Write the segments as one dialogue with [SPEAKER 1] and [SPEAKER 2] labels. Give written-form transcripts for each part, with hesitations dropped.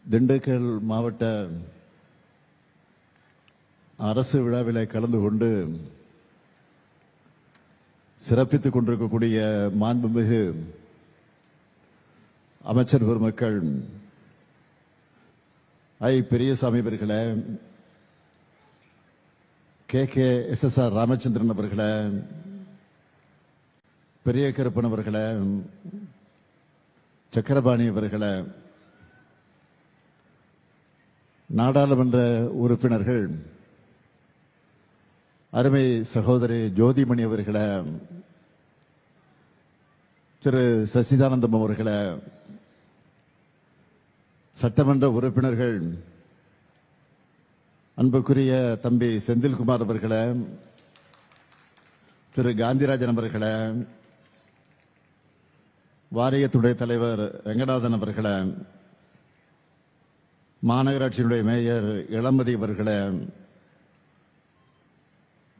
[SPEAKER 1] திண்டுக்கல் மாவட்ட அரசு விழாவில் கலந்து கொண்டு சிறப்பித்துக் கொண்டிருக்கக்கூடிய மாண்புமிகு அமைச்சர் பெருமக்கள் ஐ பெரியசாமி அவர்களே, KKSSR ராமச்சந்திரன் அவர்களே, பெரிய கருப்பன் அவர்களே, சக்கரபாணி அவர்களே, நாடாளுமன்ற உறுப்பினர்கள் அருமை சகோதரி ஜோதிமணி அவர்களே, திரு சச்சிதானந்தம் அவர்களே, சட்டமன்ற உறுப்பினர்கள் அன்புக்குரிய தம்பி செந்தில்குமார் அவர்களே, திரு காந்திராஜன் அவர்களே, வாரியத்துடைய தலைவர் ரங்கநாதன் அவர்களே, மாநகராட்சியினுடைய மேயர் இளமதி அவர்களே,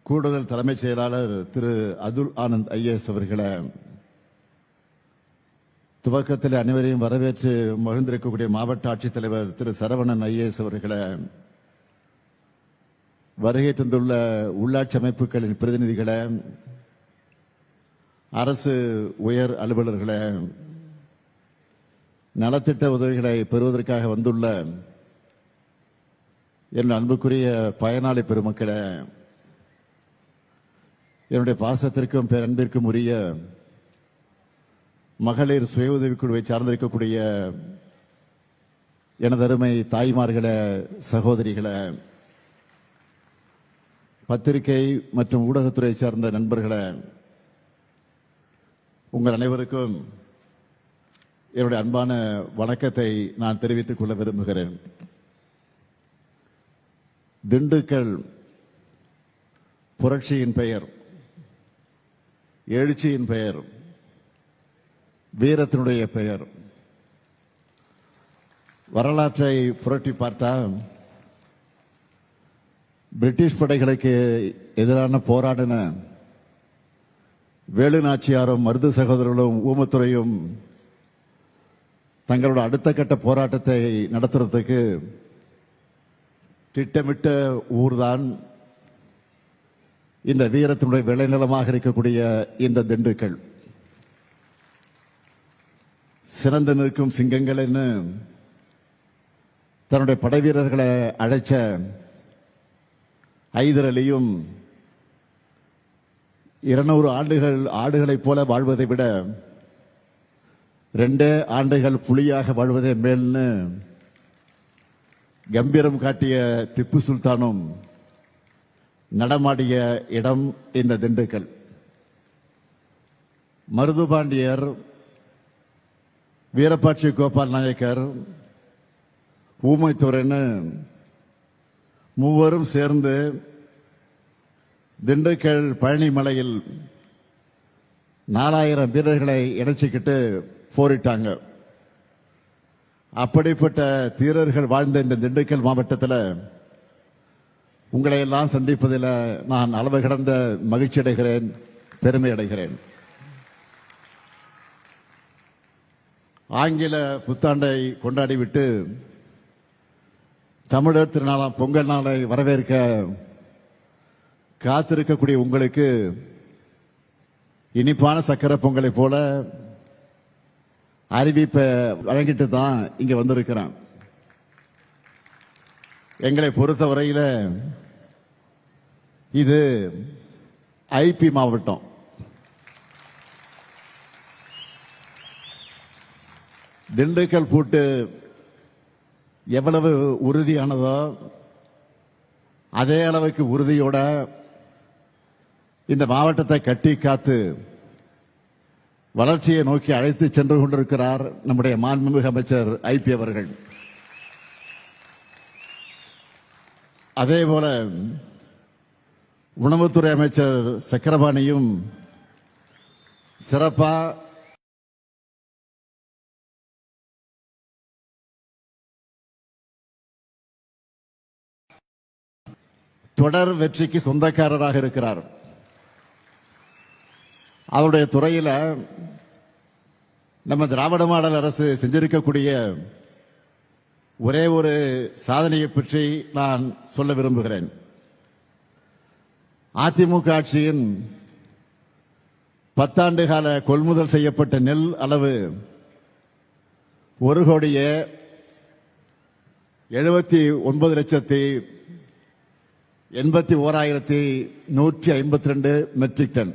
[SPEAKER 1] கூடுதல் தலைமைச் செயலாளர் திரு அதுல் ஆனந்த் IAS அவர்களே, துவக்கத்தில் அனைவரையும் வரவேற்று மகிழ்ந்திருக்கக்கூடிய மாவட்ட ஆட்சித்தலைவர் திரு சரவணன் IAS அவர்களே, வருகை தந்துள்ள உள்ளாட்சி அமைப்புகளின் பிரதிநிதிகளே, அரசு உயர் அலுவலர்களே, நலத்திட்ட உதவிகளை பெறுவதற்காக வந்துள்ள என் அன்புக்குரிய பயனாளி பெருமக்களே, என்னுடைய பாசத்திற்கும் பேரன்பிற்கும் உரிய மகளிர் சுய உதவிக்குழுவை சார்ந்திருக்கக்கூடிய எனது அருமை தாய்மார்களே, சகோதரிகளே, பத்திரிகை மற்றும் ஊடகத்துறை சார்ந்த நண்பர்களே, உங்கள் அனைவருக்கும் என்னுடைய அன்பான வணக்கத்தை நான் தெரிவித்துக் கொள்ள விரும்புகிறேன். திண்டுக்கல் புரட்சியின் பெயர், எழுச்சியின் பெயர், வீரத்தினுடைய பெயர். வரலாற்றை புரட்டி பார்த்தா பிரிட்டிஷ் படைகளுக்கு எதிரான போராடின வேலு நாச்சியாரும் மருது சகோதரர்களும் ஊமத்துறையும் தங்களோட அடுத்த கட்ட போராட்டத்தை நடத்துறதுக்கு திட்டமிட்ட ஊர்தான் இந்த வீரத்தினுடைய விளைநிலமாக இருக்கக்கூடிய இந்த திண்டுக்கல். சிறந்து நிற்கும் சிங்கங்கள் என்று தன்னுடைய படை வீரர்களை அழைச்ச ஐதர் அலியும் 200 ஆண்டுகள் ஆடுகளைப் போல வாழ்வதை விட 2 ஆண்டுகள் புலியாக வாழ்வதே மேல்னு கம்பீரம் காட்டிய திப்பு சுல்தானும் நடமாடிய இடம் இந்த திண்டுக்கல். மருதுபாண்டியர், வீரபாட்சி கோபால் நாயக்கர், ஊமைத்துறைன்னு மூவரும் சேர்ந்து திண்டுக்கல் பழனி மலையில் 4000 வீரர்களை இணைச்சிக்கிட்டு போரிட்டாங்க. அப்படிப்பட்ட தீரர்கள் வாழ்ந்த இந்த திண்டுக்கல் மாவட்டத்தில் உங்களை எல்லாம் சந்திப்பதில் நான் அளவு கடந்த மகிழ்ச்சி அடைகிறேன், பெருமை அடைகிறேன். ஆங்கில புத்தாண்டை கொண்டாடிவிட்டு தமிழர் திருநாளாம் பொங்கல் நாளை வரவேற்க காத்திருக்கக்கூடிய உங்களுக்கு இனிப்பான சக்கரை பொங்கலை போல அறிவிப்பை வழங்கிட்டு தான் இங்க வந்திருக்கிறேன். எங்களை பொறுத்தவரையில் இது IP மாவட்டம். திண்டுக்கல் பூட்டு எவ்வளவு உறுதியானதோ அதே அளவுக்கு உறுதியோட இந்த மாவட்டத்தை கட்டி காத்து வளர்ச்சியை நோக்கி அழைத்து சென்று கொண்டிருக்கிறார் நம்முடைய மாண்புமிகு அமைச்சர் IP அவர்கள். அதேபோல உணவுத்துறை அமைச்சர் சக்கரபாணியும் சிறப்பா தொடர் வெற்றிக்கு சொந்தக்காரராக இருக்கிறார். அவருடைய துறையில நம்ம திராவிட மாடல் அரசு செஞ்சிருக்கக்கூடிய ஒரே ஒரு சாதனையை பற்றி நான் சொல்ல விரும்புகிறேன். அதிமுக ஆட்சியின் 10 ஆண்டு கால கொள்முதல் செய்யப்பட்ட நெல் அளவு 1,79,81,152 மெட்ரிக் டன்.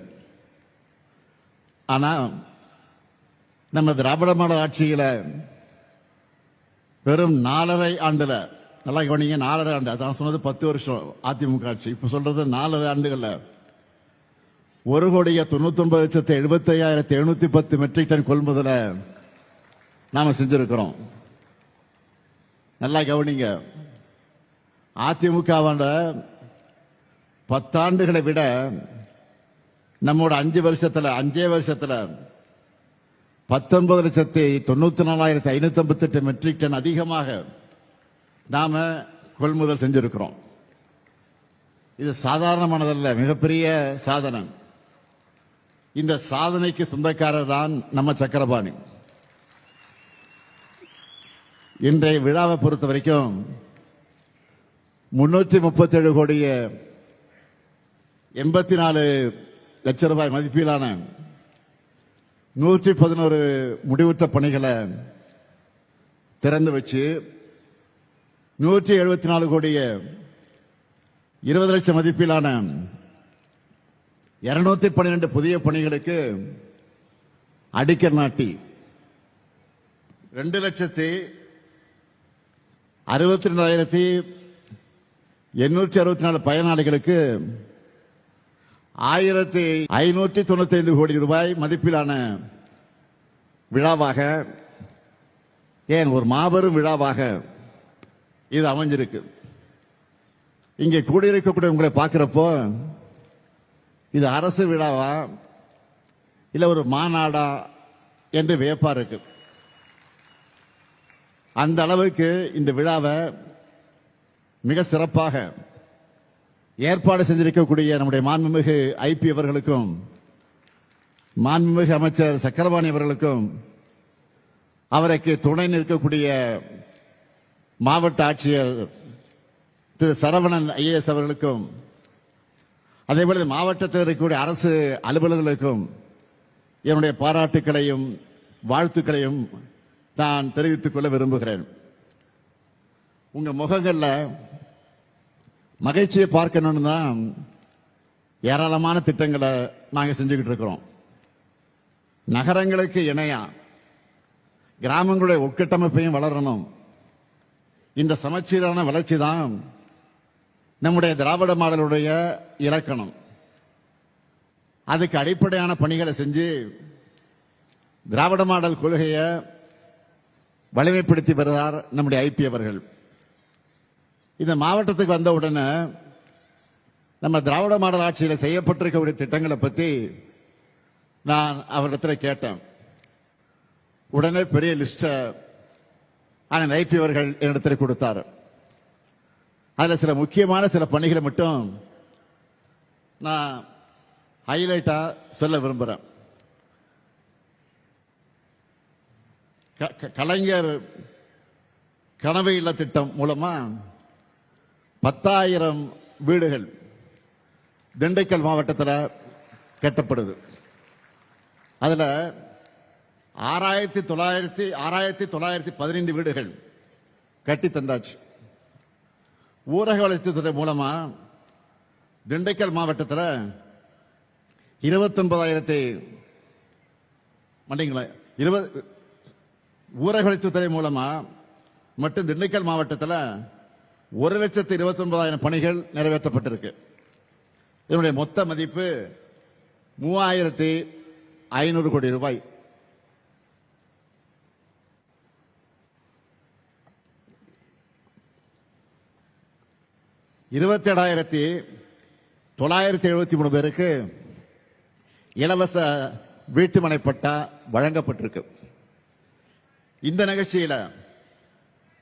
[SPEAKER 1] ஆனா நம்ம திராவிட மாடல் ஆட்சியில வெறும் 4.5 ஆண்டுல, நல்லா கவனிங்க, 4.5 ஆண்டு, அதான் சொன்னது 10 வருஷம் அதிமுக ஆட்சி, இப்ப சொல்றது 4 ஆண்டுகள்ல 1,99,75,710 மெட்ரிக் டன் கொள்முதல நாம செஞ்சிருக்கிறோம். நல்லா கவனிங்க, அதிமுக 10 ஆண்டுகளை விட நம்மோட 5 வருஷத்துல 19,94,558 மெட்ரிக் டன் அதிகமாக நாம கொள்முதல் செஞ்சிருக்கிறோம். இது சாதாரணமானதல்ல, மிகப்பெரிய சாதனை. இந்த சாதனைக்கு சொந்தக்காரர் தான் நம்ம சக்கரபாணி. இன்றைய விழாவை பொறுத்த வரைக்கும் 337 கோடியே 84 லட்சம் ரூபாய் மதிப்பிலான 111 முடிவுற்ற பணிகளை திறந்து வச்சு 174 கோடியே 20 லட்சம் மதிப்பிலான 212 புதிய பணிகளுக்கு அடிக்கல் நாட்டி 2,62,864 பயனாளிகளுக்கு 1,595 கோடி ரூபாய் மதிப்பிலான விழாவாக, ஏன் ஒரு மாபெரும் விழாவாக இது அமைஞ்சிருக்கு. இங்கே கூடியிருக்கக்கூடிய உங்களை பார்க்கிறப்போ இது அரசு விழாவா இல்ல ஒரு மாநாடா என்று வியப்பா இருக்கு. அந்த அளவுக்கு இந்த விழாவை மிக சிறப்பாக ஏற்பாடு செஞ்சிருக்கக்கூடிய நம்முடைய மாண்புமிகு ஐபி அவர்களுக்கும் மாண்புமிகு அமைச்சர் சக்கரபாணி அவர்களுக்கும் அவருக்கு துணை நிற்கக்கூடிய மாவட்ட ஆட்சியர் திரு சரவணன் ஐஏஎஸ் அவர்களுக்கும் அதேபோல மாவட்டத்தில் இருக்கக்கூடிய அரசு அலுவலர்களுக்கும் என்னுடைய பாராட்டுக்களையும் வாழ்த்துக்களையும் நான் தெரிவித்துக் கொள்ள விரும்புகிறேன். உங்க முகங்கள்ல மகிழ்ச்சியை பார்க்கணும்னு தான் ஏராளமான திட்டங்களை நாங்க செஞ்சுக்கிட்டு இருக்கிறோம். நகரங்களுக்கு இணையா கிராமங்களுடைய உட்கட்டமைப்பையும் வளரணும். இந்த சமச்சீரான வளர்ச்சி தான் நம்முடைய திராவிட மாடலுடைய இலக்கணம். அதுக்கு அடிப்படையான பணிகளை செஞ்சு திராவிட மாடல் கொள்கையை வலிமைப்படுத்தி வருகிறார் நம்முடைய ஐபி அவர்கள். இந்த மாவட்டத்துக்கு வந்த உடனே நம்ம திராவிட மாடல் ஆட்சியில் செய்யப்பட்டிருக்கக்கூடிய திட்டங்களை பத்தி நான் அவரிடத்தில் கேட்டேன். உடனே பெரிய லிஸ்ட ஐபி அவர்கள் என்னிடத்தில் கொடுத்தார். அதுல சில முக்கியமான சில பணிகளை மட்டும் நான் ஹைலைட்டா சொல்ல விரும்புறேன். கலைஞர் கனவு இல்ல திட்டம் மூலமா 10,000 வீடுகள் திண்டுக்கல் மாவட்டத்தில் கட்டப்படுது. அதுல 6,915 வீடுகள் கட்டி தந்தாச்சு. ஊரக வளர்ச்சித்துறை மூலமா திண்டுக்கல் மாவட்டத்தில் 29,000 ஊரக வளர்ச்சித்துறை மூலமா மட்டும் திண்டுக்கல் மாவட்டத்தில் 1,29,000 பணிகள் நிறைவேற்றப்பட்டிருக்கு. இதனுடைய மொத்த மதிப்பு 3,500 கோடி ரூபாய். $27,973 பேருக்கு இலவச வீட்டுமனை பட்டா வழங்கப்பட்டிருக்கு. இந்த நிகழ்ச்சியில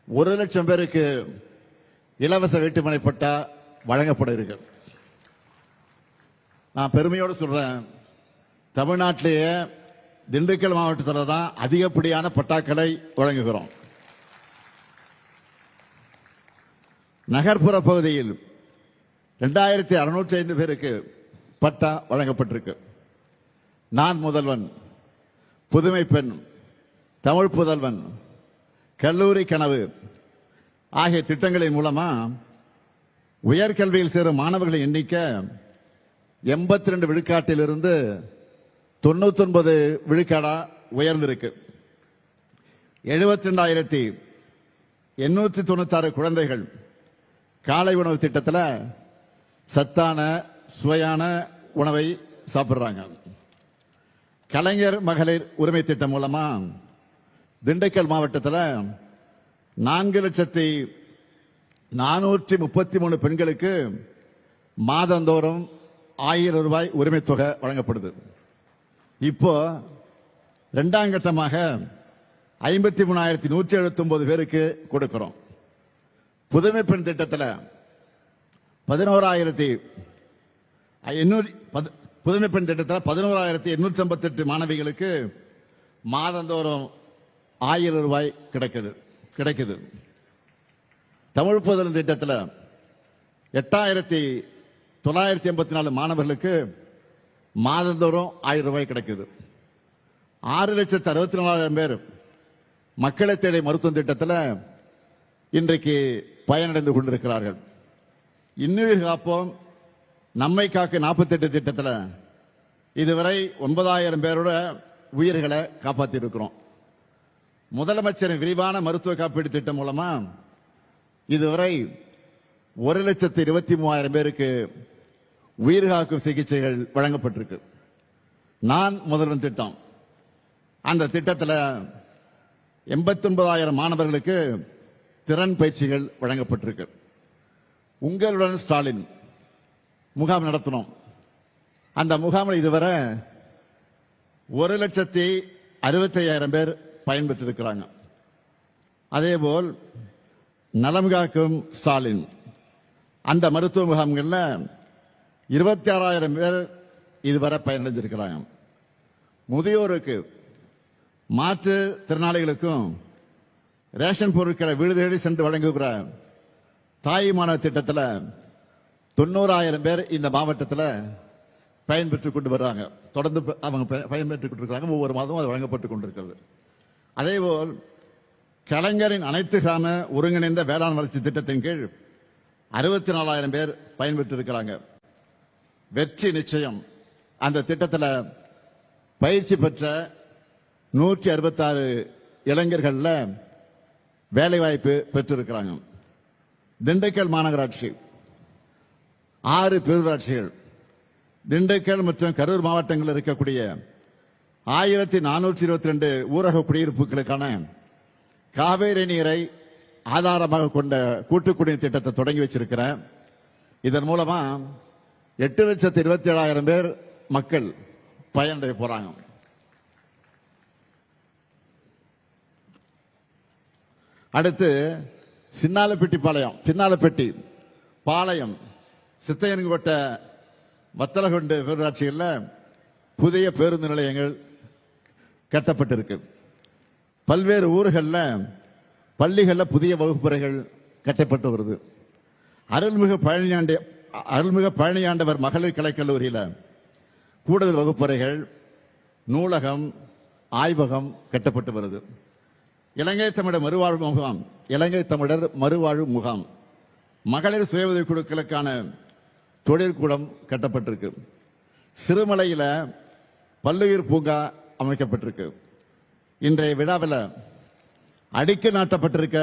[SPEAKER 1] 1,00,000 பேருக்கு இலவச வீட்டுமனை பட்டா வழங்கப்பட இருக்கு. நான் பெருமையோடு சொல்றேன், தமிழ்நாட்டிலேயே திண்டுக்கல் மாவட்டத்தில் தான் அதிகப்படியான பட்டாக்களை வழங்குகிறோம். நகர்ப்புற பகுதியில் 2605 பேருக்கு பட்டா வழங்கப்பட்டிருக்கு. நான் முதல்வன், புதுமை பெண், தமிழ் புதல்வன், கல்லூரி கனவு ஆகிய திட்டங்களின் மூலமா உயர்கல்வியில் சேரும் மாணவர்களின் எண்ணிக்கை 82 விழுக்காட்டிலிருந்து 99 விழுக்காடா உயர்ந்திருக்கு. 72,896 குழந்தைகள் காலை உணவு திட்டத்தில் சத்தான சுவையான உணவை சாப்பிடுறாங்க. கலைஞர் மகளிர் உரிமை திட்டம் மூலமா திண்டுக்கல் மாவட்டத்தில் 4,433 பெண்களுக்கு மாதந்தோறும் 1000 ரூபாய் உரிமை தொகை வழங்கப்படுது. இப்போ இரண்டாம் கட்டமாக 53,179 பேருக்கு கொடுக்கிறோம். புதுமை பெண் திட்டத்தில் 11,858 மாணவிகளுக்கு மாதந்தோறும் 1000 ரூபாய் கிடைக்குது. தமிழ் புதல்வன் திட்டத்தில் 8,984 மாணவர்களுக்கு மாதந்தோறும் 1000 ரூபாய் கிடைக்குது. 6,64,000 பேர் மக்களை தேடி மருத்துவ திட்டத்தில் இன்றைக்கு பயனடைந்து கொண்டிருக்கிறார்கள். இன்னுயிர் காப்போம் நம்மை காக்க 48 திட்டத்தில் இதுவரை 9,000 பேரோட உயிர்களை காப்பாற்றி இருக்கிறோம். முதலமைச்சரின் விரிவான மருத்துவ காப்பீடு திட்டம் மூலமா இதுவரை 1,23,000 பேருக்கு உயிர் காக்கும் சிகிச்சைகள் வழங்கப்பட்டிருக்கு. நான் முதல்வன் திட்டம், அந்த திட்டத்தில் 89,000 மாணவர்களுக்கு திறன் பயிற்சிகள் வழங்கப்பட்டிருக்கு. உங்களுடன் ஸ்டாலின் முகாம் நடத்தினோம். அந்த முகாமில் இதுவரை 1,65,000 பேர் பயன்பெற்றிருக்கிறாங்க. அதேபோல் நலம் காக்கும் ஸ்டாலின் அந்த மருத்துவ முகாம்களில் 26,000 பேர் இதுவரை பயனடைஞ்சிருக்கிறாங்க. முதியோருக்கு மாற்று திறனாளிகளுக்கும் ரேஷன் பொருட்களை வீடு தேடி சென்று வழங்குகிற தாய்மான திட்டத்தில் 90,000 பேர் இந்த மாவட்டத்தில் பயன்பெற்றுக் கொண்டு வர்றாங்க. தொடர்ந்து அவங்க பயன்பெற்றுக் கொண்டிருக்கிறாங்க. ஒவ்வொரு மாதமும் அது வழங்கப்பட்டுக் கொண்டிருக்கிறது. அதேபோல் கலைஞரின் அனைத்து கிராம ஒருங்கிணைந்த வேளாண் வளர்ச்சி திட்டத்தின் கீழ் 64,000 பேர் பயன்பெற்றிருக்கிறாங்க. வெற்றி நிச்சயம் அந்த திட்டத்தில் பயிற்சி பெற்ற 166 இளைஞர்கள் வேலைவாய்ப்பு பெற்றிருக்கிறாங்க. திண்டுக்கல் மாநகராட்சி 6 பேரூராட்சிகள் திண்டுக்கல் மற்றும் கரூர் மாவட்டங்களில் இருக்கக்கூடிய 1,422 ஊரக குடியிருப்புகளுக்கான காவேரி நீரை ஆதாரமாக கொண்ட கூட்டு குடிநீர் திட்டத்தை தொடங்கி வச்சிருக்கிறேன். இதன் மூலமா 8,27,000 பேர் மக்கள் பயனடைய போறாங்க. அடுத்து சின்னாலப்பட்டி பாளையம் சித்தையன்கோட்டை வத்தலகுண்டு பேரூராட்சிகளில் புதிய பேருந்து நிலையங்கள் கட்டப்பட்டிருக்கு. பல்வேறு ஊர்களில் பள்ளிகளில் புதிய வகுப்பறைகள் கட்டப்பட்டு வருது. அருள்மிகு பழனியாண்டவர் மகளிர் கலைக்கல்லூரியில் கூடுதல் வகுப்பறைகள், நூலகம், ஆய்வகம் கட்டப்பட்டு வருது. இலங்கை தமிழர் மறுவாழ்வு முகாம், மகளிர் சுய உதவி குழுக்களுக்கான தொழிற்கூடம் கட்டப்பட்டிருக்கு. சிறுமலையில் பல்லுயிர் பூங்கா அமைக்கப்பட்டிருக்கு. இன்றைய விழாவில் அடிக்கல் நாட்டப்பட்டிருக்க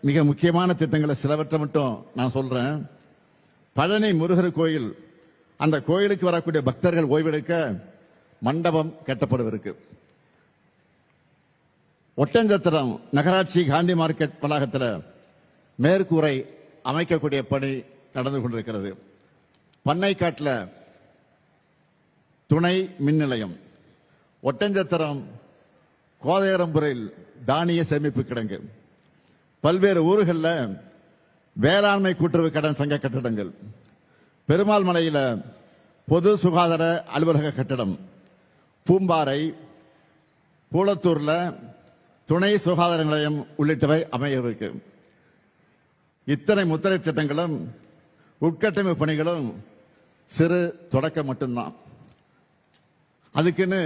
[SPEAKER 1] மிக முக்கியமான திட்டங்களை சிலவற்றை மட்டும் நான் சொல்றேன். பழனி முருகர் கோயில், அந்த கோயிலுக்கு வரக்கூடிய பக்தர்கள் ஓய்வெடுக்க மண்டபம் கட்டப்படவிருக்கு. ஒட்டஞ்சத்திரம் நகராட்சி காந்தி மார்க்கெட் வளாகத்தில் மேற்கூரை அமைக்கக்கூடிய பணி நடந்து கொண்டிருக்கிறது. பண்ணைக்காட்டில் துணை மின் நிலையம், ஒட்டஞ்சத்திரம் கோதையரம்புரையில் தானிய சேமிப்பு கிடங்கு, பல்வேறு ஊர்களில் வேளாண்மை கூட்டுறவு கடன் சங்க கட்டிடங்கள், பெருமாள் மலையில் பொது சுகாதார அலுவலக கட்டிடம், பூம்பாறை பூலத்தூர்ல துணை சுகாதார நிலையம் உள்ளிட்டவை அமைய இருக்கு. இத்தனை முத்திரை திட்டங்களும் உட்கட்டமைப்பு பணிகளும் சிறு தொடக்கம் மட்டும்தான். அதுக்குன்னு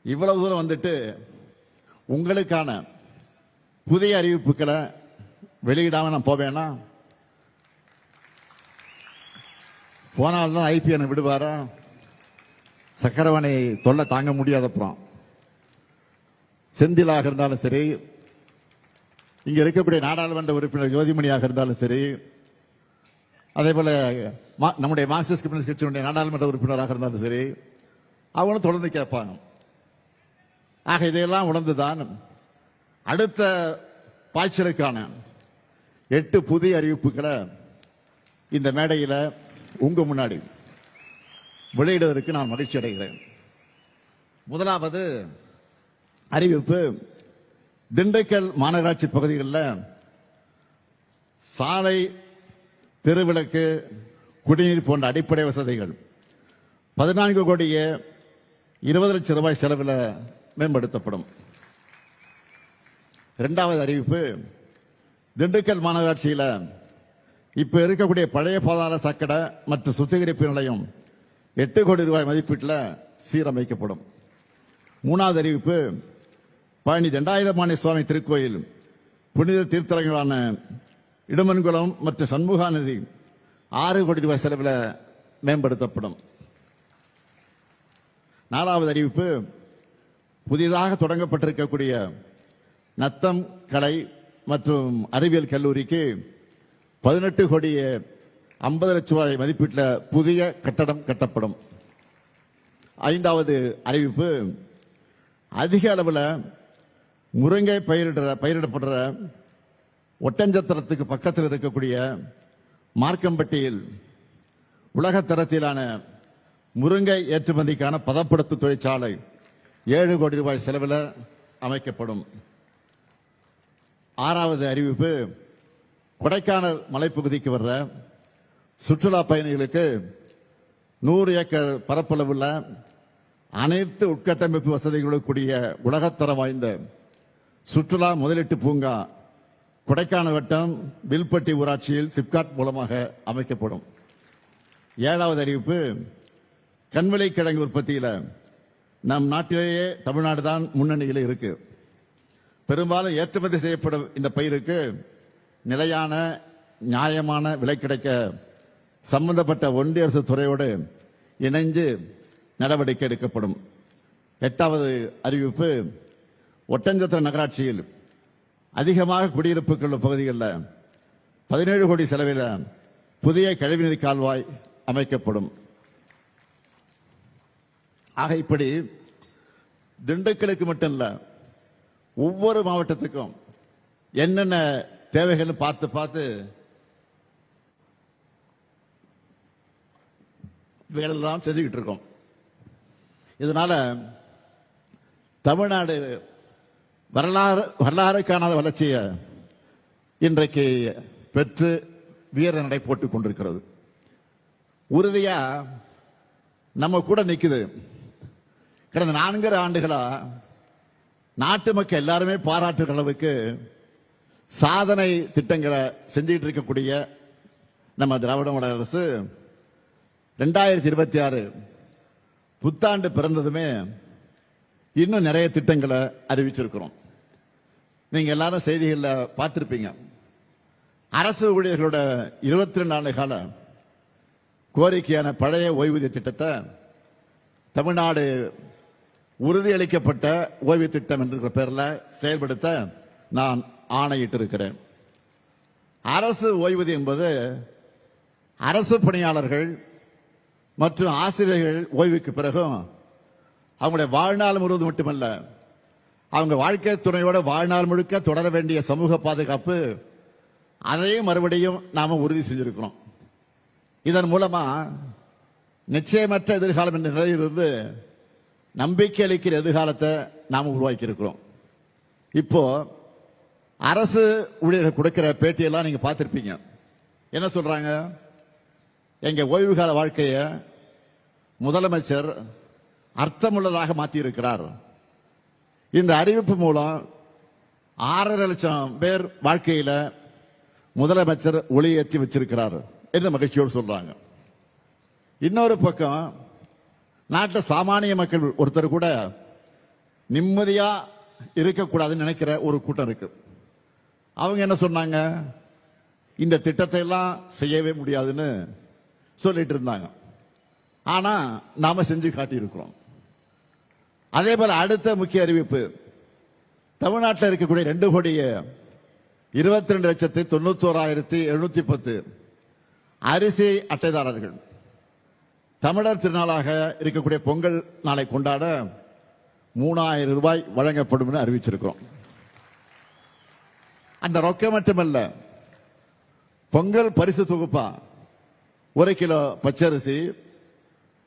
[SPEAKER 1] இவ்வளவு தூரம் வந்துட்டு உங்களுக்கான புதிய அறிவிப்புகளை வெளியிடாம நான் போவேனா? போனால்தான் ஐபிஎன் விடுவாரா? சக்கரவாணி தொல்லை தாங்க முடியாதப்புறம் செந்திலாக இருந்தாலும் சரி, இங்க இருக்கக்கூடிய நாடாளுமன்ற உறுப்பினர் ஜோதிமணியாக இருந்தாலும் சரி, அதே போல நம்முடைய மார்க்சிஸ்ட் கம்யூனிஸ்ட் கட்சியினுடைய நாடாளுமன்ற உறுப்பினராக இருந்தாலும் சரி, அவங்களும் தொடர்ந்து கேட்பாங்க. ஆக இதையெல்லாம் உணர்ந்துதான் அடுத்த பாய்ச்சலுக்கான 8 புதிய அறிவிப்புகளை இந்த மேடையில் உங்க முன்னாடி வெளியிடுவதற்கு நான் மகிழ்ச்சி அடைகிறேன். முதலாவது அறிவிப்பு, திண்டுக்கல் மாநகராட்சி பகுதிகளில் சாலை, தெருவிளக்கு, குடிநீர் போன்ற அடிப்படை வசதிகள் 14 கோடியே 20 லட்சம் ரூபாய் செலவில் மேம்படுத்தப்படும். இரண்டாவது அறிவிப்பு, திண்டுக்கல் மாநகராட்சியில் இப்ப இருக்கக்கூடிய பழைய பாதாள சாக்கடை மற்றும் சுத்திகரிப்பு நிலையம் 8 கோடி ரூபாய் மதிப்பீட்டில் சீரமைக்கப்படும். மூணாவது அறிவிப்பு, பழனி தண்டாயுதபாணி சுவாமி திருக்கோயில் புனித தீர்த்தலங்களான இடுமன்குளம் மற்றும் சண்முகா நதி 6 கோடி ரூபாய் செலவில் மேம்படுத்தப்படும். நாலாவது அறிவிப்பு, புதிதாக தொடங்கப்பட்டிருக்கக்கூடிய நத்தம் கலை மற்றும் அறிவியல் கல்லூரிக்கு 18 கோடியே 50 லட்சம் ரூபாய் மதிப்பீட்டில் புதிய கட்டடம் கட்டப்படும். ஐந்தாவது அறிவிப்பு, அதிக அளவில் முருங்கை பயிரிடப்படுற ஒட்டஞ்சத்திரத்துக்கு பக்கத்தில் இருக்கக்கூடிய மார்க்கம்பட்டியில் உலக தரத்திலான முருங்கை ஏற்றுமதிக்கான பதப்படுத்து தொழிற்சாலை 7 கோடி ரூபாய் செலவில் அமைக்கப்படும். ஆறாவது அறிவிப்பு, கொடைக்கானல் மலைப்பகுதிக்கு வர்ற சுற்றுலா பயணிகளுக்கு 100 ஏக்கர் பரப்பளவுள்ள அனைத்து உட்கட்டமைப்பு வசதிகளுடன் கூடிய உலகத்தரம் வாய்ந்த சுற்றுலா முதலீட்டு பூங்கா கொடைக்கானல் வட்டம் வில்பட்டி ஊராட்சியில் சிப்காட் மூலமாக அமைக்கப்படும். ஏழாவது அறிவிப்பு, கண்விலை கிழங்கு உற்பத்தியில் நம் நாட்டிலேயே தமிழ்நாடு தான் முன்னணியில் இருக்கு. பெரும்பாலும் ஏற்றுமதி செய்யப்படும் இந்த பயிருக்கு நிலையான நியாயமான விலை கிடைக்க சம்பந்தப்பட்ட ஒன்றிய அரசு துறையோடு இணைந்து நடவடிக்கை எடுக்கப்படும். எட்டாவது அறிவிப்பு, ஒட்டஞ்சத்திரம் நகராட்சியில் அதிகமாக குடியிருப்புகள் பகுதிகளில் 17 கோடி செலவில் புதிய கழிவுநீர் கால்வாய் அமைக்கப்படும். ஆக இப்படி திண்டுக்கலுக்கு மட்டும் இல்ல, ஒவ்வொரு மாவட்டத்துக்கும் என்னென்ன தேவைகள் பார்த்து பார்த்து வேலையெல்லாம் செஞ்சுக்கிட்டு இருக்கோம். இதனால தமிழ்நாடு வரலாறு காணாத வளர்ச்சியை இன்றைக்கு பெற்று வீர நடை போட்டுக் கொண்டிருக்கிறது. உறுதியா நம்ம கூட நிக்குது. கடந்த 4 ஆண்டுகளா நாட்டு மக்கள் எல்லாருமே பாராட்டுகிற அளவுக்கு சாதனை திட்டங்களை செஞ்சுட்டு இருக்கக்கூடிய நம்ம திராவிட மாடல் அரசு 2026 புத்தாண்டு பிறந்ததுமே இன்னும் நிறைய திட்டங்களை அறிவிச்சிருக்கிறோம். நீங்க எல்லாரும் செய்திகளில் பார்த்திருப்பீங்க. அரசு ஊழியர்களோட 22 ஆண்டு கால கோரிக்கையான பழைய ஓய்வூதிய திட்டத்தை தமிழ்நாடு உறுதியளிக்கப்பட்ட ஓய்வு திட்டம் என்ற பெயரில் செயல்படுத்த நான் ஆணையிட்டு இருக்கிறேன். அரசு ஓய்வூதியம் என்பது அரசு பணியாளர்கள் மற்றும் ஆசிரியர்கள் ஓய்வுக்கு பிறகும் அவங்களுடைய வாழ்நாள் முழுவதும் மட்டுமல்ல, அவங்க வாழ்க்கை துணையோட வாழ்நாள் முழுக்க தொடர வேண்டிய சமூக பாதுகாப்பு, அதையும் மறுபடியும் நாம உறுதி செஞ்சிருக்கிறோம். இதன் மூலமா நிச்சயமற்ற எதிர்காலம் என்ற நிலையிலிருந்து நம்பிக்கை அளிக்கிற எதிர்காலத்தை நாம் உருவாக்கி இருக்கிறோம். இப்போ அரசு ஊழியர்கள் கொடுக்கிற பேட்டியெல்லாம் நீங்க பார்த்திருப்பீங்க. என்ன சொல்றாங்க? எங்க ஓய்வு கால வாழ்க்கையை முதலமைச்சர் அர்த்தமுள்ளதாக மாற்றி இருக்கிறார். இந்த அறிவிப்பு மூலம் 6.5 லட்சம் பேர் வாழ்க்கையில முதலமைச்சர் ஒளியேற்றி வச்சிருக்கிறார் என்று மகிழ்ச்சியோடு சொல்றாங்க. இன்னொரு பக்கம் நாட்டில் சாமானிய மக்கள் ஒருத்தர் கூட நிம்மதியா இருக்கக்கூடாதுன்னு நினைக்கிற ஒரு கூட்டம் இருக்கு. அவங்க என்ன சொன்னாங்க, இந்த திட்டத்தை எல்லாம் செய்யவே முடியாதுன்னு சொல்லிட்டு இருந்தாங்க. ஆனா நாம செஞ்சு காட்டியிருக்கிறோம். அதே போல அடுத்த முக்கிய அறிவிப்பு, தமிழ்நாட்டில் இருக்கக்கூடிய 2,22,91,710 அரிசி அட்டைதாரர்கள் தமிழர் திருநாளாக இருக்கக்கூடிய பொங்கல் நாளை கொண்டாட 3,000 ரூபாய் வழங்கப்படும் அறிவிச்சிருக்கிறோம். அந்த ரொக்கம் மட்டுமல்ல, பொங்கல் பரிசு தொகுப்பா 1 கிலோ பச்சரிசி,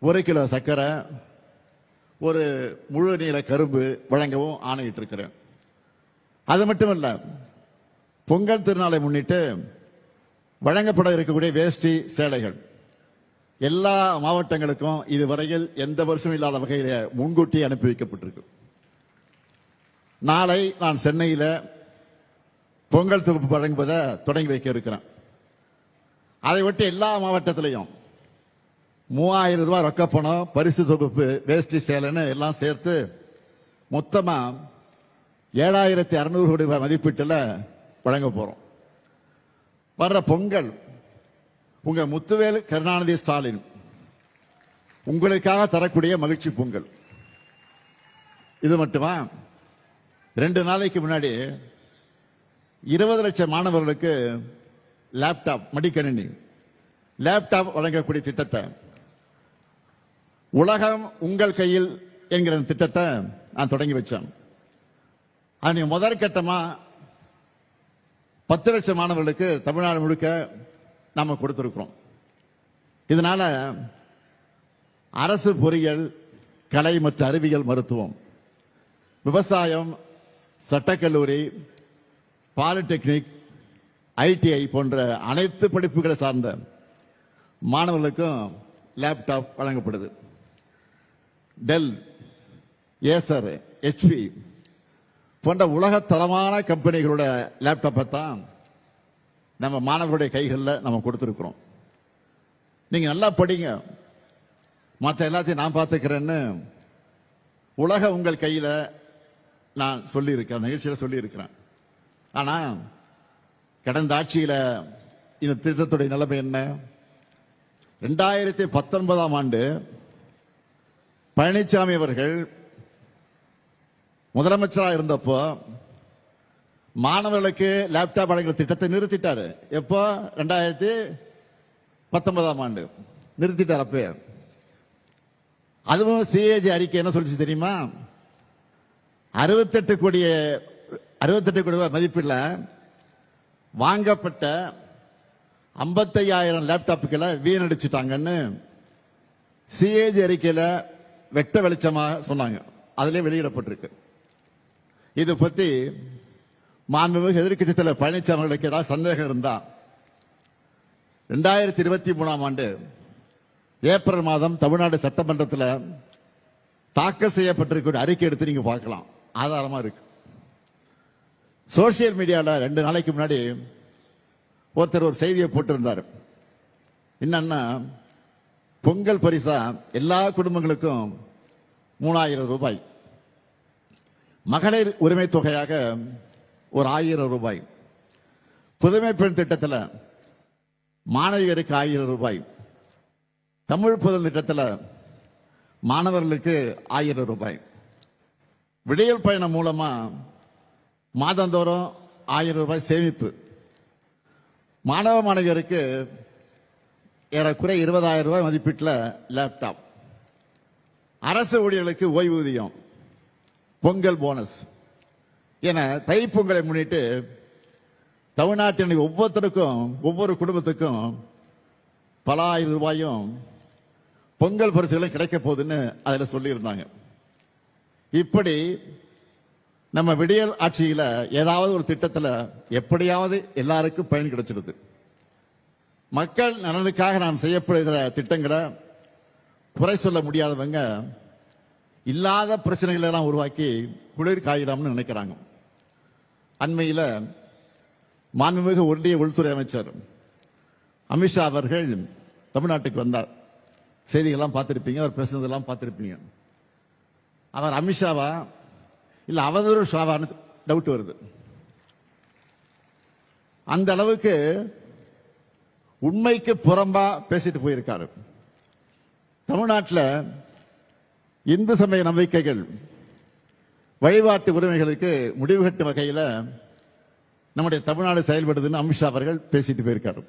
[SPEAKER 1] 1 கிலோ சர்க்கரை, ஒரு முழு நீள கரும்பு வழங்கவும் ஆணையிட்டு இருக்கிறேன். அது மட்டுமல்ல, பொங்கல் திருநாளை முன்னிட்டு வழங்கப்பட இருக்கக்கூடிய வேஷ்டி சேலைகள் எல்லா மாவட்டங்களுக்கும் இதுவரையில் எந்த வருஷமும் இல்லாத வகையில் முன்கூட்டி அனுப்பி வைக்கப்பட்டிருக்கு. நாளை நான் சென்னையில் பொங்கல் தொகுப்பு வழங்குவதை தொடங்கி வைக்க இருக்கிறேன். அதை ஒட்டி எல்லா மாவட்டத்திலையும் 3,000 ரூபாய் ரொக்க பணம், பரிசு தொகுப்பு, வேஷ்டி சேலைன்னு எல்லாம் சேர்த்து மொத்தமா 7,600 கோடி ரூபாய் மதிப்பீட்டில் வழங்க போறோம். வர்ற பொங்கல் உங்க முத்துவேல் கருணாநிதி ஸ்டாலின் உங்களுக்காக தரக்கூடிய மகிழ்ச்சி பொங்கல். இது மட்டுமா, 2 நாளைக்கு முன்னாடி 20 லட்சம் மாணவர்களுக்கு லேப்டாப், மடிக்கணினி லேப்டாப் வழங்கக்கூடிய திட்டத்தை, உலகம் உங்கள் கையில் என்கிற திட்டத்தை நான் தொடங்கி வச்சேன். அது முதற்கட்டமா 10 லட்சம் மாணவர்களுக்கு தமிழ்நாடு முழுக்க நாம கொடுத்திருக்கிறோம். இதனால அரசு பொறியியல், கலை மற்றும் அறிவியல், மருத்துவம், விவசாயம், சட்டக்கல்லூரி, பாலிடெக்னிக், ஐடிஐ போன்ற அனைத்து படிப்புகளை சார்ந்த மாணவர்களுக்கும் லேப்டாப் வழங்கப்படுது. டெல், ஏசர், HP போன்ற உலக தரமான கம்பெனிகளோட லேப்டாப்பை தான் நம்ம மாணவர்களுடைய கைகளில் நம்ம கொடுத்திருக்கிறோம். நீங்க நல்லா படிங்க, மற்ற எல்லாத்தையும் நான் பார்த்துக்கிறேன்னு உலக உங்கள் கையில நான் சொல்லியிருக்கேன், நிகழ்ச்சியில் சொல்லியிருக்கிறேன். ஆனா கடந்த ஆட்சியில இந்த திட்டத்துடைய நிலைமை என்ன? 2019ஆம் ஆண்டு பழனிசாமி அவர்கள் முதலமைச்சராக இருந்தப்போ மாணவர்களுக்கு லேப்டாப் வழங்குற திட்டத்தை நிறுத்திட்டாரு. எப்போ? 2019ஆம் ஆண்டு நிறுத்திட்டார். அப்ப அதுவும் CAG அறிக்கை என்ன சொல்லிச்சு தெரியுமா? 68 கோடி ரூபாய் மதிப்பில் வாங்கப்பட்ட 55,000 லேப்டாப்புகளை வீணடிச்சுட்டாங்கன்னு CAG அறிக்கையில வெட்ட வெளிச்சமாக சொன்னாங்க. அதிலே வெளியிடப்பட்டிருக்கு. இது பத்தி மாண்புமிகு எதிர்க்கட்சி தலைவர் பழனிசாமி அவர்களுக்கு ஏதாவது சந்தேகம் இருந்தா 2023ஆம் ஆண்டு ஏப்ரல் மாதம் தமிழ்நாடு சட்டமன்றத்தில் தாக்கல் செய்யப்பட்டிருக்கிற அறிக்கை எடுத்து நீங்க பார்க்கலாம், ஆதாரமா இருக்கு. சோசியல் மீடியாவில் 2 நாளைக்கு முன்னாடி ஒருத்தர் ஒரு செய்தியை போட்டிருந்தார். என்னன்னா, பொங்கல் பரிசா எல்லா குடும்பங்களுக்கும் 3,000 ரூபாய், மகளிர் உரிமை தொகையாக ஒரு 1,000 ரூபாய், புதுமை பெண் திட்டத்தில் மாணவியருக்கு 1,000 ரூபாய், தமிழ் புதல் திட்டத்தில் மாணவர்களுக்கு 1,000 ரூபாய், விடியல் பயணம் மூலமா மாதந்தோறும் 1,000 ரூபாய் சேமிப்பு, மாணவ மாணவியருக்கு ஏறக்குறை 20,000 ரூபாய் மதிப்பீட்டில் லேப்டாப், அரசு ஊழியர்களுக்கு ஓய்வூதியம், பொங்கல் போனஸ் என தைப்பொங்கலை முன்னிட்டு தமிழ்நாட்டின் ஒவ்வொருத்தருக்கும், ஒவ்வொரு குடும்பத்துக்கும் பல 1,000 ரூபாயும் பொங்கல் பரிசுகளும் கிடைக்க போகுதுன்னு அதில் சொல்லியிருந்தாங்க. இப்படி நம்ம விடியல் ஆட்சியில ஏதாவது ஒரு திட்டத்தில் எப்படியாவது எல்லாருக்கும் பயன் கிடைச்சிருது. மக்கள் நலனுக்காக நாம் செய்யப்படுகிற திட்டங்களை குறை சொல்ல முடியாதவங்க இல்லாத பிரச்சனைகளை எல்லாம் உருவாக்கி குளிர் காயிலாம்னு நினைக்கிறாங்க. அண்மையில் மாண்புமிகு ஒன்றிய உள்துறை அமைச்சர் அமித்ஷா அவர்கள் தமிழ்நாட்டுக்கு வந்தார். செய்திகள்லாம் பார்த்திருப்பீங்க, அவர் பேசுனதெல்லாம் பார்த்திருப்பீங்க. அவர் அமித்ஷாவா இல்ல அவதூறு ஷாவான்னு டவுட் வருது. அந்த அளவுக்கு உண்மைக்கு புறம்பா பேசிட்டு போயிருக்காரு. தமிழ்நாட்டில் இந்து சமய நம்பிக்கைகள் வழிபாட்டு உரிமைகளுக்கு முடிவு கட்டும் வகையில் நம்முடைய தமிழ்நாடு செயல்படுதுன்னு அமித்ஷா அவர்கள் பேசிட்டு போயிருக்காரு.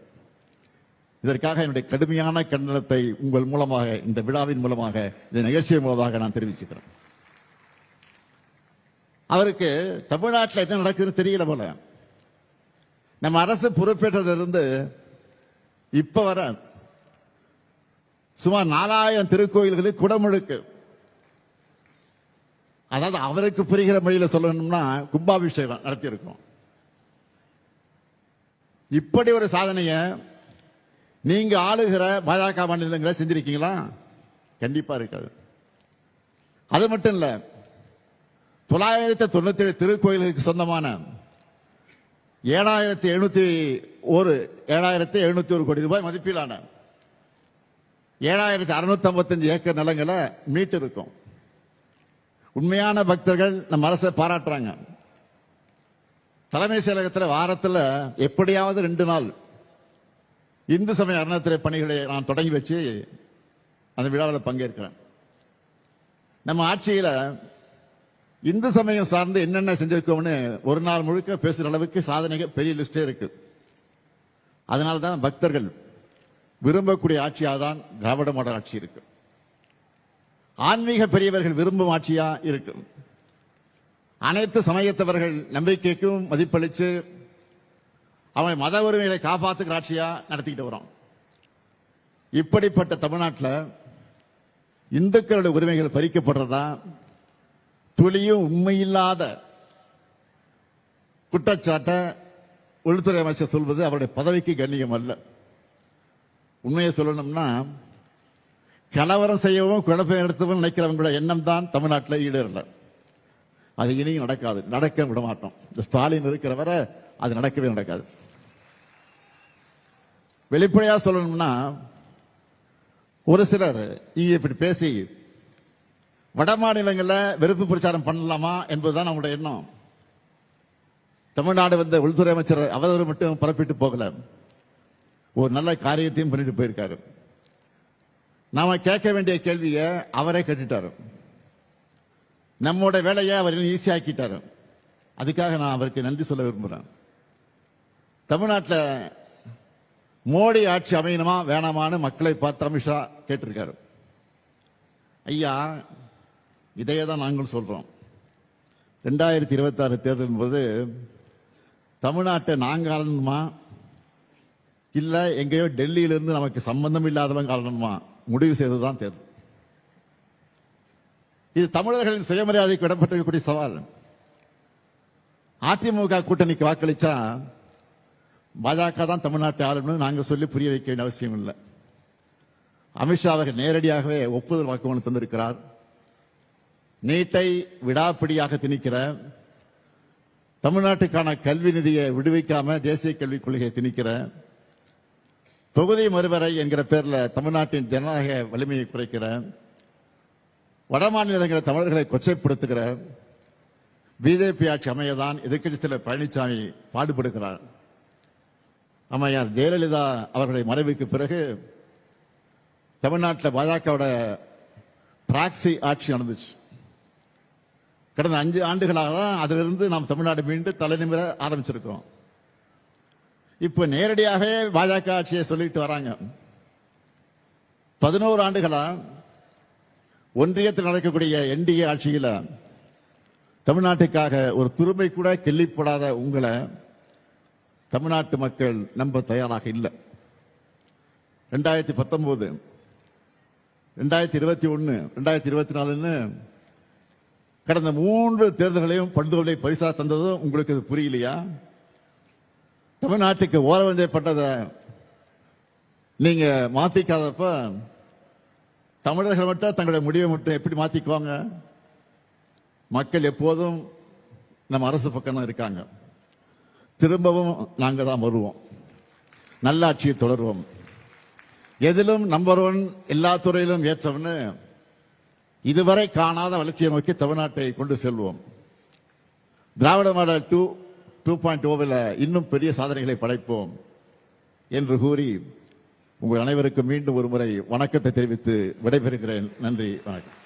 [SPEAKER 1] இதற்காக என்னுடைய கடுமையான கண்டனத்தை உங்கள் மூலமாக, இந்த விழாவின் மூலமாக, இந்த நிகழ்ச்சியின் மூலமாக நான் தெரிவிச்சுக்கிறேன். அவருக்கு தமிழ்நாட்டில் என்ன நடக்குதுன்னு தெரியல போல. நம்ம அரசு பொறுப்பேற்றதிலிருந்து இப்ப வர சுமார் 4000 திருக்கோயில்களில் குடமுழுக்கு, அதாவது அவருக்கு புரிகிற மொழியில சொல்லணும்னா கும்பாபிஷேகம் நடத்தியிருக்கோம். இப்படி ஒரு சாதனையை நீங்க ஆளுகிற பாஜக மாநிலங்களை செஞ்சிருக்கீங்களா? கண்டிப்பா இருக்காது. அது மட்டும் இல்ல, 997 திருக்கோயில்களுக்கு சொந்தமான 7,701 கோடி ரூபாய் மதிப்பிலான 7,655 ஏக்கர் நிலங்களை மீட்டு இருக்கும். உண்மையான பக்தர்கள் நம்ம அரசை பாராட்டுறாங்க. தலைமை செயலகத்தில் வாரத்தில் எப்படியாவது 2 நாள் இந்து சமய அறநிலையத்துறை பணிகளை நான் தொடங்கி வச்சு அந்த விழாவில் பங்கேற்கிறேன். நம்ம ஆட்சியில் இந்து சமயம் சார்ந்து என்னென்ன செஞ்சிருக்கோம்னு ஒரு நாள் முழுக்க பேசுற அளவுக்கு சாதனைகள் பெரிய லிஸ்டே இருக்கு. அதனால்தான் பக்தர்கள் விரும்பக்கூடிய ஆட்சியாக தான் திராவிட மாடல் ஆட்சி இருக்கு. ஆன்மீக பெரியவர்கள் விரும்பும் ஆட்சியா இருக்கு. அனைத்து சமயத்தவர்கள் நம்பிக்கைக்கும் மதிப்பளிச்சு அவன் மத உரிமைகளை காப்பாற்றுகிற ஆட்சியா நடத்திக்கிட்டு வரோம். இப்படிப்பட்ட தமிழ்நாட்டில் இந்துக்களுடைய உரிமைகள் பறிக்கப்படுறதா துளியும் உண்மையில்லாத குற்றச்சாட்டை உள்துறை அமைச்சர் சொல்வது அவருடைய பதவிக்கு கண்ணியம் அல்ல. உண்மையை சொல்லணும்னா, கலவரம் செய்யவும் குழப்பம் எடுத்தவும் நினைக்கிறவங்களோட எண்ணம் தான் தமிழ்நாட்டில் ஈடேறல. அது இனியும் நடக்காது, நடக்க விட மாட்டோம். இந்த ஸ்டாலின் இருக்கிற வரை அது நடக்கவே நடக்காது. வெளிப்படையா சொல்லணும்னா, ஒரு சிலர் இங்க இப்படி பேசி வட மாநிலங்களில் வெறுப்பு பிரச்சாரம் பண்ணலாமா என்பதுதான் நம்முடைய எண்ணம். தமிழ்நாடு வந்த உள்துறை அமைச்சர் அவதூறு மட்டும் பரப்பிட்டு போகல, ஒரு நல்ல காரியத்தையும் பண்ணிட்டு போயிருக்காரு. நாம கேட்க வேண்டிய கேள்வியை அவரே கேட்டுட்டாரு. நம்மோட வேலையை அவர் ஈஸியாக்கிட்டாரு. அதுக்காக நான் அவருக்கு நன்றி சொல்ல விரும்புகிறேன். தமிழ்நாட்டில் மோடி ஆட்சி அமையணுமா வேணாமான்னு மக்களை பார்த்து அமித்ஷா கேட்டிருக்காரு. ஐயா, இதையே தான் நாங்கள் சொல்றோம். 2026 தேர்தலின் போது தமிழ்நாட்டை நாங்கள் ஆளணுமா இல்ல எங்கேயோ டெல்லியிலிருந்து நமக்கு சம்பந்தம் இல்லாதவங்க ஆளணுமா முடிவு செய்ததுதான் தேர்தல். இது தமிழர்களின் சுயமரியாதைக்கு இடப்பட்டிருக்கக்கூடிய சவால். அதிமுக கூட்டணிக்கு வாக்களிச்சா பாஜக தான் தமிழ்நாட்டை ஆளணும்னு நாங்க சொல்லி புரிய வைக்க வேண்டிய அவசியம் இல்லை. அமித்ஷா அவர்கள் நேரடியாகவே ஒப்புதல் வாக்குமூலம் தந்திருக்கிறார். நீட்டை விடாப்பிடியாக திணிக்கிற, தமிழ்நாட்டுக்கான கல்வி நிதியை விடுவிக்காம தேசிய கல்விக் கொள்கையை திணிக்கிற, தொகுதி மறுவரை என்கிற பேர்ல தமிழ்நாட்டின் ஜனநாயக வலிமையை குறைக்கிற, வடமாநிலங்களை தமிழர்களை கொச்சைப்படுத்துகிற பிஜேபி ஆட்சி அமையதான் எதிர்க்கட்சி தலைவர் பழனிசாமி பாடுபடுகிறார். அம்மையார் ஜெயலலிதா அவர்களுடைய மறைவுக்கு பிறகு தமிழ்நாட்டில் பாஜகவோட பிராக்சி ஆட்சி நடந்துச்சு. கடந்த 5 ஆண்டுகளாக தான் அதிலிருந்து நாம் தமிழ்நாடு மீண்டு தலைநிமிர ஆரம்பிச்சிருக்கோம். இப்ப நேரடியாகவே பாஜக ஆட்சியை சொல்லிட்டு வராங்க. 11 ஆண்டுகளா ஒன்றியத்தில் நடக்கக்கூடிய என்டிஏ ஆட்சியில் தமிழ்நாட்டுக்காக ஒரு துருமை கூட கிள்ளிப்படாத உங்களை தமிழ்நாட்டு மக்கள் நம்ப தயாராக இல்லை. 2019, 2021, 2024 கடந்த 3 தேர்தல்களையும் படுதோலை பரிசா தந்ததும் உங்களுக்கு இது புரியலையா? தமிழ்நாட்டுக்கு ஓரவஞ்சப்பட்டதை நீங்க மாத்திக்காதப்ப தமிழர்கள் மட்டும் தங்களுடைய முடிவை மட்டும் எப்படி மாத்திக்குவாங்க? மக்கள் எப்போதும் நம்ம அரசு பக்கம் தான் இருக்காங்க. திரும்பவும் நாங்க தான் வருவோம். நல்லாட்சியை தொடருவோம். எதிலும் நம்பர் 1, எல்லா துறையிலும் ஏற்றம்னு இதுவரை காணாத வளர்ச்சியை நோக்கி தமிழ்நாட்டை கொண்டு செல்வோம். திராவிட மாடல் 2.0 இன்னும் பெரிய சாதனைகளை படைப்போம் என்று கூறி உங்கள் அனைவருக்கும் மீண்டும் ஒரு முறை வணக்கத்தை தெரிவித்து விடைபெறுகிறேன். நன்றி, வணக்கம்.